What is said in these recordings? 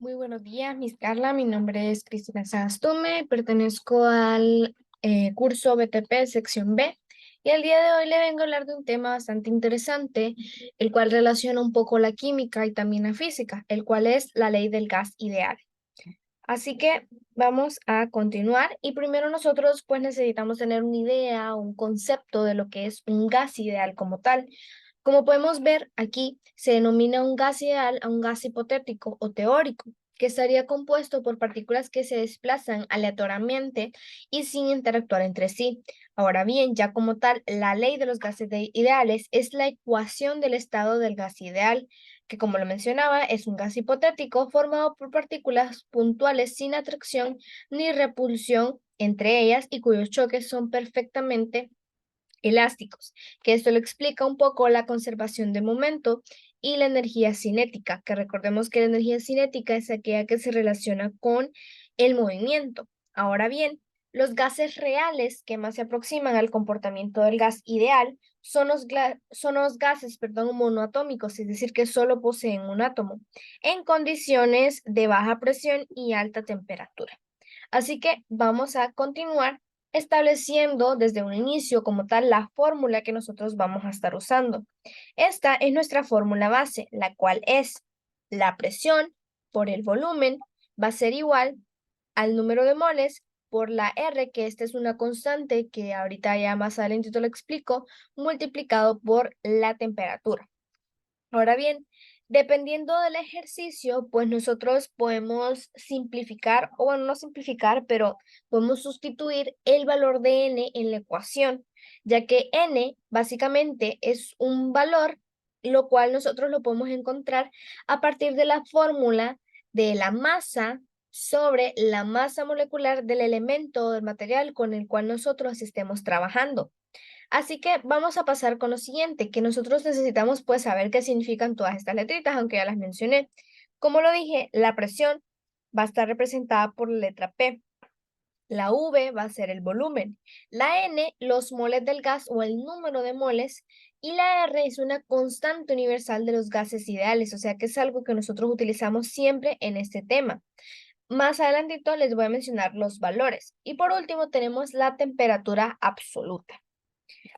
Muy buenos días, Miss Carla. Mi nombre es Cristina Sagastume, pertenezco al curso BTP sección B y el día de hoy le vengo a hablar de un tema bastante interesante, el cual relaciona un poco la química y también la física, el cual es la ley del gas ideal. Así que vamos a continuar y primero nosotros pues necesitamos tener una idea, un concepto de lo que es un gas ideal como tal. Como podemos ver aquí, se denomina un gas ideal a un gas hipotético o teórico, que estaría compuesto por partículas que se desplazan aleatoriamente y sin interactuar entre sí. Ahora bien, ya como tal, la ley de los ideales es la ecuación del estado del gas ideal, que como lo mencionaba, es un gas hipotético formado por partículas puntuales sin atracción ni repulsión entre ellas y cuyos choques son perfectamente elásticos, que esto lo explica un poco la conservación de momento y la energía cinética, que recordemos que la energía cinética es aquella que se relaciona con el movimiento. Ahora bien, los gases reales que más se aproximan al comportamiento del gas ideal son los gases, monoatómicos, es decir, que solo poseen un átomo, en condiciones de baja presión y alta temperatura. Así que vamos a continuar estableciendo desde un inicio como tal la fórmula que nosotros vamos a estar usando. Esta es nuestra fórmula base, la cual es la presión por el volumen va a ser igual al número de moles por la R, que esta es una constante que ahorita ya más adelante te lo explico, multiplicado por la temperatura. Ahora bien, dependiendo del ejercicio, pues nosotros podemos simplificar, o bueno, no simplificar, pero podemos sustituir el valor de n en la ecuación, ya que n básicamente es un valor, lo cual nosotros lo podemos encontrar a partir de la fórmula de la masa sobre la masa molecular del elemento o del material con el cual nosotros estemos trabajando. Así que vamos a pasar con lo siguiente, que nosotros necesitamos pues saber qué significan todas estas letritas, aunque ya las mencioné. Como lo dije, la presión va a estar representada por la letra P. La V va a ser el volumen. La N, los moles del gas o el número de moles. Y la R es una constante universal de los gases ideales, o sea que es algo que nosotros utilizamos siempre en este tema. Más adelantito les voy a mencionar los valores. Y por último tenemos la temperatura absoluta.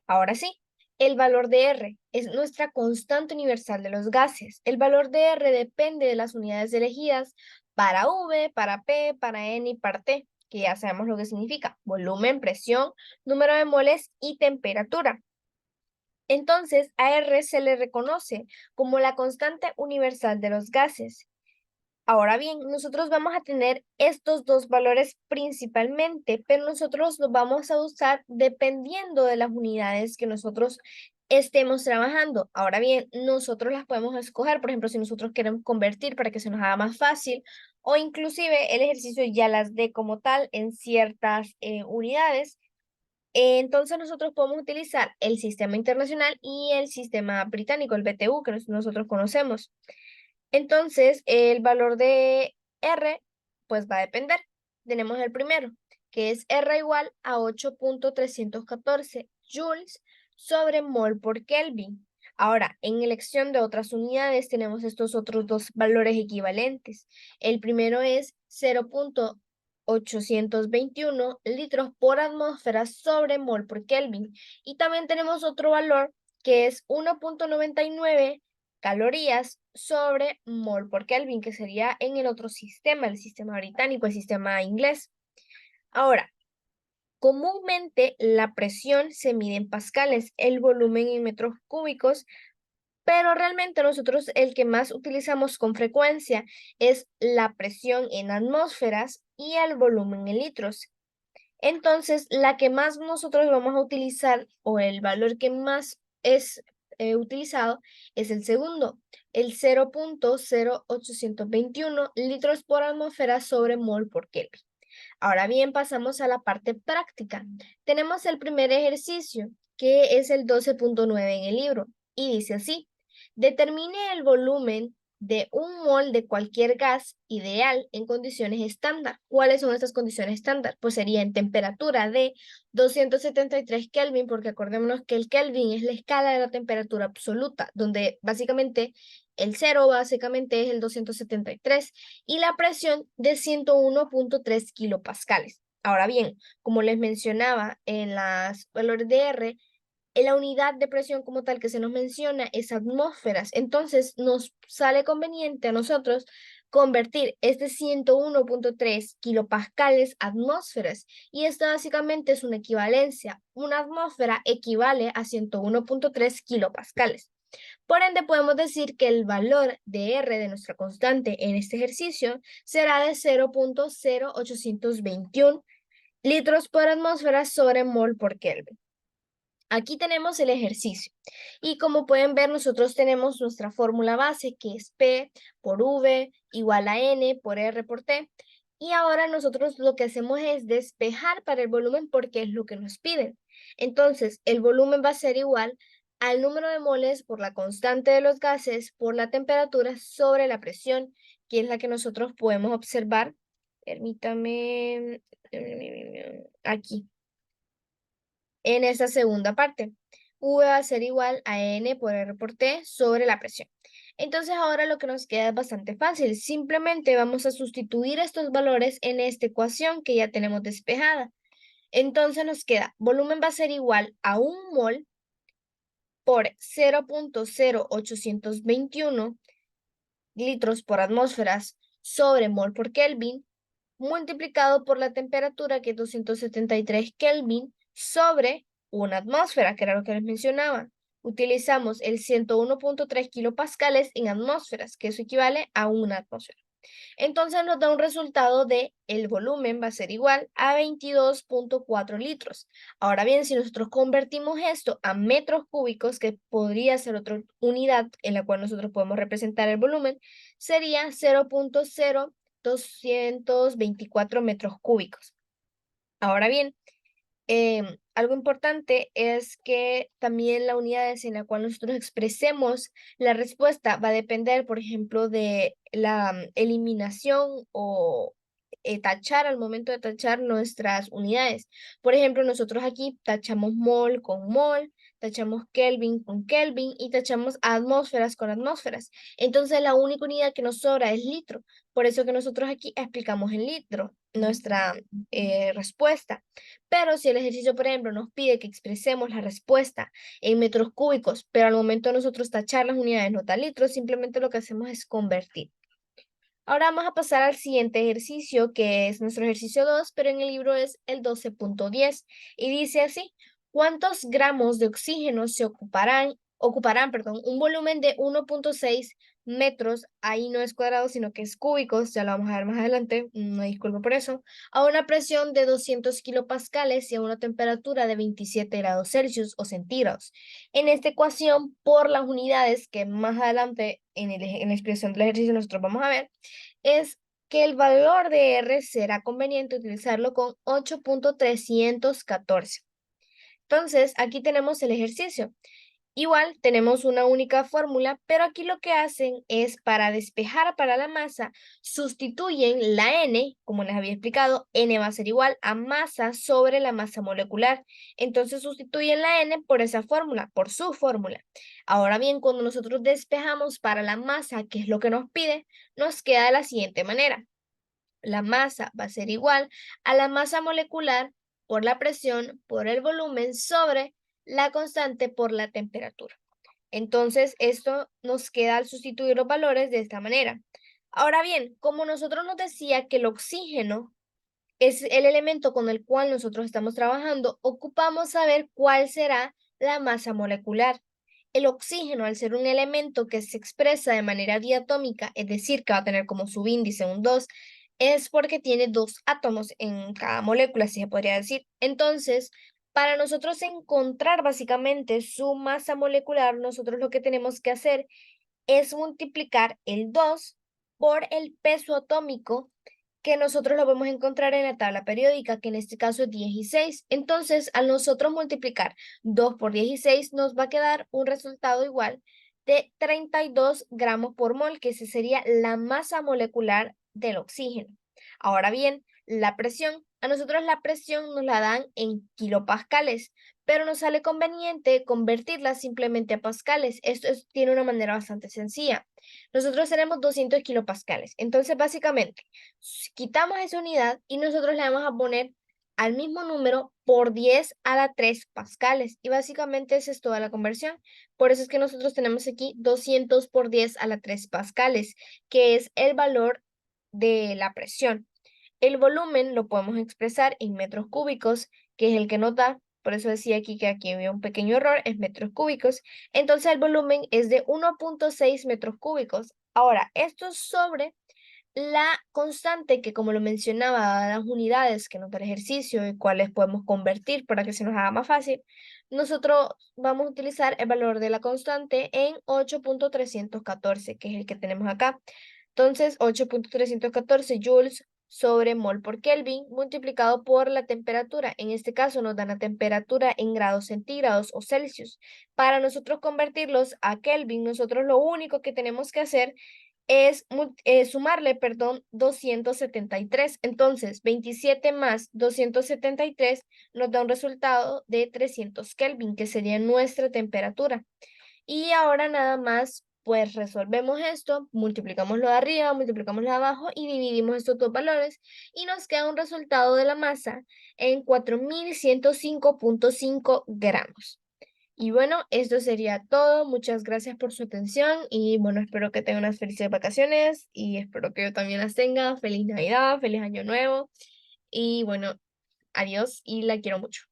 Ahora sí, el valor de R es nuestra constante universal de los gases. El valor de R depende de las unidades elegidas para V, para P, para N y para T, que ya sabemos lo que significa: volumen, presión, número de moles y temperatura. Entonces, a R se le reconoce como la constante universal de los gases. Ahora bien, nosotros vamos a tener estos dos valores principalmente, pero nosotros los vamos a usar dependiendo de las unidades que nosotros estemos trabajando. Ahora bien, nosotros las podemos escoger, por ejemplo, si nosotros queremos convertir para que se nos haga más fácil, o inclusive el ejercicio ya las dé como tal en ciertas unidades. Entonces nosotros podemos utilizar el sistema internacional y el sistema británico, el BTU, que nosotros conocemos. Entonces, el valor de R, pues va a depender. Tenemos el primero, que es R igual a 8.314 joules sobre mol por Kelvin. Ahora, en elección de otras unidades, tenemos estos otros dos valores equivalentes. El primero es 0.821 litros por atmósfera sobre mol por Kelvin. Y también tenemos otro valor que es 1.99 calorías sobre mol por Kelvin, que sería en el otro sistema, el sistema británico, el sistema inglés. Ahora, comúnmente la presión se mide en pascales, el volumen en metros cúbicos, pero realmente nosotros el que más utilizamos con frecuencia es la presión en atmósferas y el volumen en litros. Entonces, la que más nosotros vamos a utilizar o el valor que más es utilizado es el segundo, el 0.0821 litros por atmósfera sobre mol por Kelvin. Ahora bien, pasamos a la parte práctica. Tenemos el primer ejercicio, que es el 12.9 en el libro, y dice así: determine el volumen de un mol de cualquier gas ideal en condiciones estándar. ¿Cuáles son estas condiciones estándar? Pues sería en temperatura de 273 Kelvin, porque acordémonos que el Kelvin es la escala de la temperatura absoluta, donde básicamente el cero básicamente es el 273 y la presión de 101.3 kilopascales. Ahora bien, como les mencionaba en las valores de R, en la unidad de presión como tal que se nos menciona es atmósferas. Entonces nos sale conveniente a nosotros convertir este 101.3 kilopascales a atmósferas. Y esto básicamente es una equivalencia. Una atmósfera equivale a 101.3 kilopascales. Por ende, podemos decir que el valor de R de nuestra constante en este ejercicio será de 0.0821 litros por atmósfera sobre mol por Kelvin. Aquí tenemos el ejercicio y como pueden ver nosotros tenemos nuestra fórmula base que es P por V igual a N por R por T y ahora nosotros lo que hacemos es despejar para el volumen porque es lo que nos piden. Entonces el volumen va a ser igual al número de moles por la constante de los gases por la temperatura sobre la presión, que es la que nosotros podemos observar. Permítame aquí en esa segunda parte. V va a ser igual a N por R por T sobre la presión. Entonces ahora lo que nos queda es bastante fácil. Simplemente vamos a sustituir estos valores en esta ecuación que ya tenemos despejada. Entonces nos queda, volumen va a ser igual a 1 mol por 0.0821 litros por atmósferas sobre mol por Kelvin, multiplicado por la temperatura, que es 273 Kelvin, sobre una atmósfera, que era lo que les mencionaba. Utilizamos el 101.3 kilopascales en atmósferas, que eso equivale a una atmósfera. Entonces nos da un resultado de el volumen va a ser igual a 22.4 litros. Ahora bien, si nosotros convertimos esto a metros cúbicos, que podría ser otra unidad en la cual nosotros podemos representar el volumen, sería 0.0224 metros cúbicos. Ahora bien, algo importante es que también la unidad en la cual nosotros expresemos la respuesta va a depender, por ejemplo, de la eliminación o tachar al momento de tachar nuestras unidades. Por ejemplo, nosotros aquí tachamos mol con mol, tachamos Kelvin con Kelvin y tachamos atmósferas con atmósferas. Entonces, la única unidad que nos sobra es litro. Por eso que nosotros aquí explicamos en litro nuestra respuesta. Pero si el ejercicio, por ejemplo, nos pide que expresemos la respuesta en metros cúbicos, pero al momento de nosotros tachar las unidades no da litros, simplemente lo que hacemos es convertir. Ahora vamos a pasar al siguiente ejercicio, que es nuestro ejercicio 2, pero en el libro es el 12.10 y dice así: ¿cuántos gramos de oxígeno se ocuparán, un volumen de 1.6 metros, ahí no es cuadrado, sino que es cúbicos, ya lo vamos a ver más adelante, no disculpo por eso, a una presión de 200 kilopascales y a una temperatura de 27 grados Celsius o centígrados? En esta ecuación, por las unidades que más adelante en la expresión del ejercicio nosotros vamos a ver, es que el valor de R será conveniente utilizarlo con 8.314. Entonces, aquí tenemos el ejercicio. Igual tenemos una única fórmula, pero aquí lo que hacen es para despejar para la masa, sustituyen la N, como les había explicado, N va a ser igual a masa sobre la masa molecular. Entonces sustituyen la N por esa fórmula, por su fórmula. Ahora bien, cuando nosotros despejamos para la masa, que es lo que nos pide, nos queda de la siguiente manera. La masa va a ser igual a la masa molecular por la presión, por el volumen sobre la constante por la temperatura. Entonces, esto nos queda al sustituir los valores de esta manera. Ahora bien, como nosotros nos decía que el oxígeno es el elemento con el cual nosotros estamos trabajando, ocupamos saber cuál será la masa molecular. El oxígeno, al ser un elemento que se expresa de manera diatómica, es decir, que va a tener como subíndice un 2, es porque tiene 2 átomos en cada molécula, así se podría decir. Entonces, para nosotros encontrar básicamente su masa molecular, nosotros lo que tenemos que hacer es multiplicar el 2 por el peso atómico, que nosotros lo vamos a encontrar en la tabla periódica, que en este caso es 16. Entonces, al nosotros multiplicar 2 por 16, nos va a quedar un resultado igual de 32 gramos por mol, que esa sería la masa molecular del oxígeno. Ahora bien, la presión. A nosotros la presión nos la dan en kilopascales, pero nos sale conveniente convertirla simplemente a pascales. Tiene una manera bastante sencilla. Nosotros tenemos 200 kilopascales. Entonces, básicamente, quitamos esa unidad y nosotros le vamos a poner al mismo número por 10 a la 3 pascales. Y básicamente esa es toda la conversión. Por eso es que nosotros tenemos aquí 200 por 10 a la 3 pascales, que es el valor de la presión. El volumen lo podemos expresar en metros cúbicos, que es el que nos da. Por eso decía aquí que aquí había un pequeño error, es metros cúbicos. Entonces el volumen es de 1.6 metros cúbicos. Ahora, esto es sobre la constante que, como lo mencionaba, las unidades que nos da el ejercicio y cuáles podemos convertir para que se nos haga más fácil, nosotros vamos a utilizar el valor de la constante en 8.314, que es el que tenemos acá. Entonces, 8.314 joules sobre mol por Kelvin multiplicado por la temperatura. En este caso nos dan la temperatura en grados centígrados o Celsius. Para nosotros convertirlos a Kelvin, nosotros lo único que tenemos que hacer es sumarle, perdón, 273. Entonces, 27 más 273 nos da un resultado de 300 Kelvin, que sería nuestra temperatura. Y ahora nada más, pues resolvemos esto, multiplicamos lo de arriba, multiplicamos lo de abajo y dividimos estos dos valores y nos queda un resultado de la masa en 4105.5 gramos. Y bueno, esto sería todo. Muchas gracias por su atención y bueno, espero que tengan unas felices vacaciones y espero que yo también las tenga. Feliz Navidad, feliz Año Nuevo y bueno, adiós y la quiero mucho.